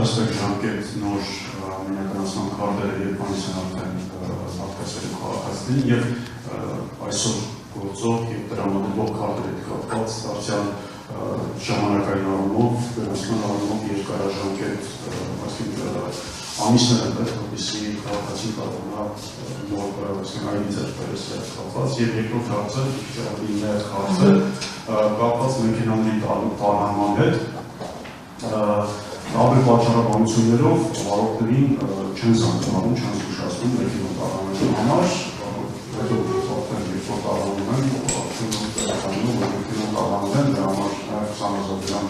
պատրաստել ժամկետ նոր մենականացման քարտերը երբանից են արդեն հատկացել քաղաքացին եւ այսօր գործող եւ դրամատուրգ քարտերի կապված դարձյալ ժամանակային առումով, վերահսկման առումով երկարաժամկետ, այսինքն ամիսներ են պետք, որպեսզի քաղաքացին կարողանա նոր այլ ձեռքբերել կապված եւ երկրորդ հարցը, իներ հարցը կապված մեքենաների տարհանման հետ տարբեր պատճառաբանություններով վարորդներին չեն զանգահարում, չեն զգուշացնում մեքենա տարհանելու համար, հետո արդեն երկրորդ տարհանում են, տարհանեն, դրա համար նաև սանազատության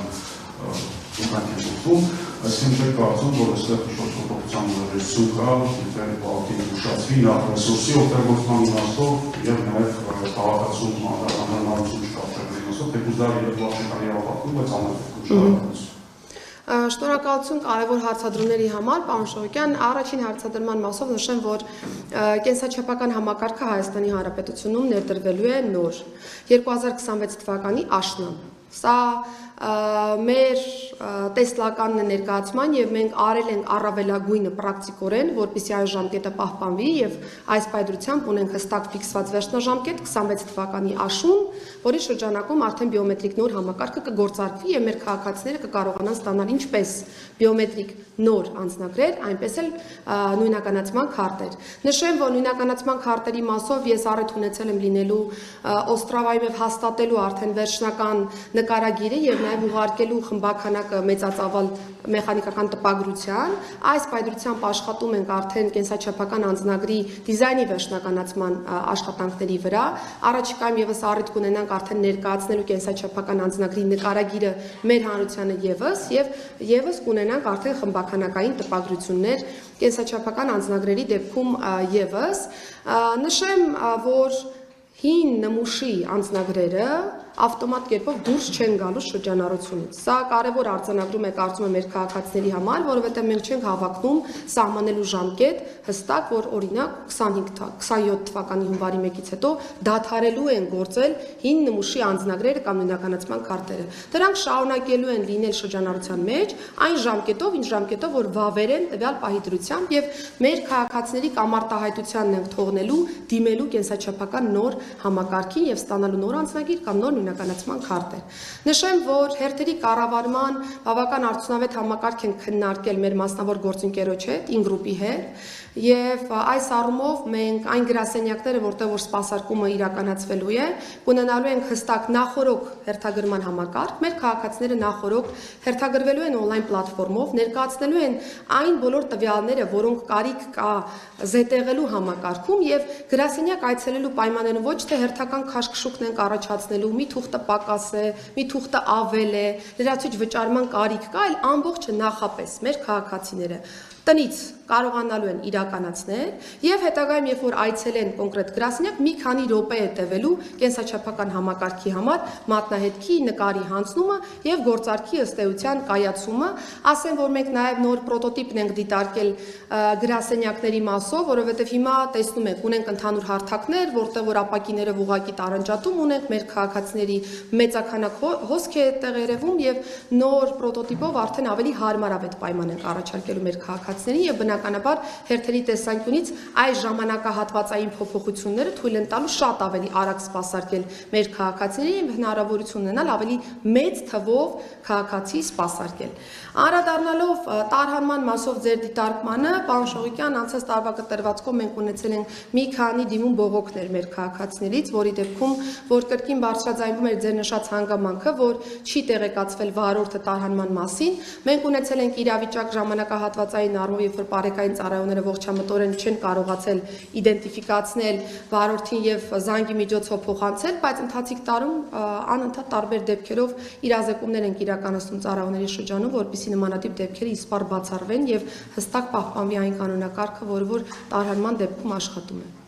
ուղղանք են ուղղում, այսինքն չեք կարծում, որ այստեղ ինչ-որ փոփոխության ուղղություն կա, ինքների պարտին զգուշացվի, նախ ռեսուրսի օգտագործման իմաստով եւ նաև քաղաքացու անդրադառնալություն չկապչակների իմաստով, թեկուզ դա երկու աշխարհի հավաքվում, բայց ամենաշատը Շնորհակալություն կարևոր հարցադրումների համար, պարոն Շողոկյան, առաջին հարցադրման մասով նշեմ, որ կենսաչափական համակարգը Հայաստանի Հանրապետությունում ներդրվելու է նոր 2026 թվականի աշնան։ Սա մեր տեսլականն է ներկայացման եւ մենք արել ենք առավելագույնը պրակտիկորեն, որպեսզի այս ժամկետը պահպանվի եւ այս պայծրությամբ ունենք հստակ ֆիքսված վերջնաժամկետ 26 թվականի աշուն, որի շրջանակում արդեն բիոմետրիկ նոր համակարգը կգործարկվի եւ մեր քաղաքացիները կկարողանան ստանալ ինչպես բիոմետրիկ նոր անձնագրեր, այնպես էլ նույնականացման քարտեր։ Նշեմ, որ նույնականացման քարտերի մասով ես առիթ ունեցել եմ լինելու Օստրավայում եւ հաստատելու արդեն վերջնական նկարագիրը եւ նաև ուղարկելու խմբականակը մեծածավալ մեխանիկական տպագրության, այս պայծրությամբ աշխատում ենք արդեն կենսաչափական անձնագրի դիզայնի վերջնականացման աշխատանքների վրա, առաջիկայում եւս առիթ կունենանք արդեն ներկայացնելու կենսաչափական անձնագրի նկարագիրը մեր հանրությանը եւս կունենանք արդեն խմբականակային տպագրություններ կենսաչափական անձնագրերի դեպքում եւս նշեմ, որ հին նմուշի անձնագրերը ավտոմատ կերպով դուրս չեն գալու շրջանառությունից։ Սա կարևոր արձանագրում է կարծում եմ մեր քաղաքացիների համար, որովհետև մենք չենք հավակնում սահմանելու ժամկետ հստակ, որ օրինակ 27 թվականի հունվարի 1-ից հետո դադարելու են գործել հին նմուշի անձնագրերը կամ նույնականացման քարտերը։ Դրանք շարունակելու են լինել շրջանառության մեջ այն ժամկետով, ինչ ժամկետով, որ վավեր են տվյալ պահի դրությամբ եւ մեր քաղաքացիների կամ արտահայտությանն են թողնելու դիմելու կենսաչափական նոր համակարգին եւ ստանալու նոր անձնագիր կամ նոր նույնականացման քարտեր։ Նշեմ, որ հերթերի կառավարման բավական արդյունավետ համակարգ են քննարկել մեր մասնավոր գործընկերոջ հետ, Ինգրուպի հետ, եւ այս առումով մենք այն գրասենյակները, որտեղ որ սպասարկումը իրականացվելու է, կունենալու ենք հստակ նախորոք հերթագրման համակարգ, մեր քաղաքացիները նախորոք հերթագրվելու են on-line պլատֆորմով, ներկայացնելու են այն բոլոր տվյալները, որոնք կարիք կա զետեղելու համակարգում եւ գրասենյակ այցելելու պայմաններում ոչ թե հերթական քաշքշուկն են առաջացնելու, մի թուղթը պակաս է, մի թուղթը ավել է, լրացուցիչ վճարման կարիք կա, այլ ամբողջը նախապես մեր քաղաքացիները տնից կարողանալու են իրականացնել եւ հետագայում երբ որ այցելեն կոնկրետ գրասենյակ մի քանի րոպե է տևելու կենսաչափական համակարգի համար մատնահետքի նկարի հանձնումը եւ գործարքի ըստ էության կայացումը, ասեմ որ մենք նաեւ նոր պրոտոտիպն ենք դիտարկել գրասենյակների մասով, որովհետեւ հիմա տեսնում եք ունենք ընդհանուր հարթակներ, որտեղ որ ապակիները ուղղակի տարանջատում ունենք, մեր քաղաքացիների մեծականակ հոսք է տեղ երևում եւ նոր պրոտոտիպով արդեն ավելի հարմարավետ պայման ենք առաջարկելու մեր քաղաքացիներին եւ բնականաբար հերթերի տեսանկյունից այս ժամանակահատվածային փոփոխությունները թույլ են տալու շատ ավելի արագ սպասարկել մեր քաղաքացիներին եւ հնարավորություն ունենալ ավելի մեծ թվով քաղաքացի սպասարկել։ Անդրադառնալով տարհանման մասով ձեր դիտարկմանը, պարոն Շողոկյան, անցած տարվա կտրվածքով մենք ունեցել ենք մի քանի դիմում բողոքներ մեր քաղաքացիներից, որի դեպքում որ կրկին բարձրաձայնվում էր ձեր նշած հանգամանքը, որ չի տեղեկացվել վարորդը տարհանման մասին, մենք ունեցել ենք իրավիճակ ժամանակահատվածային առումով, երբ որ բարեկային ծառայողները ողջամտորեն չեն կարողացել իդենտիֆիկացնել վարորդին եւ զանգի միջոցով փոխանցել, բայց ընթացիկ տարում անընդհատ տարբեր դեպքերով իրազեկումներ են իրականացնում ծառայողների շրջանում, որպեսզի նմանատիպ դեպքերը իսպառ բացառվեն եւ հստակ պահպանվի այն կանոնակարգը, որը որ տարհանման դեպքում աշխատում է։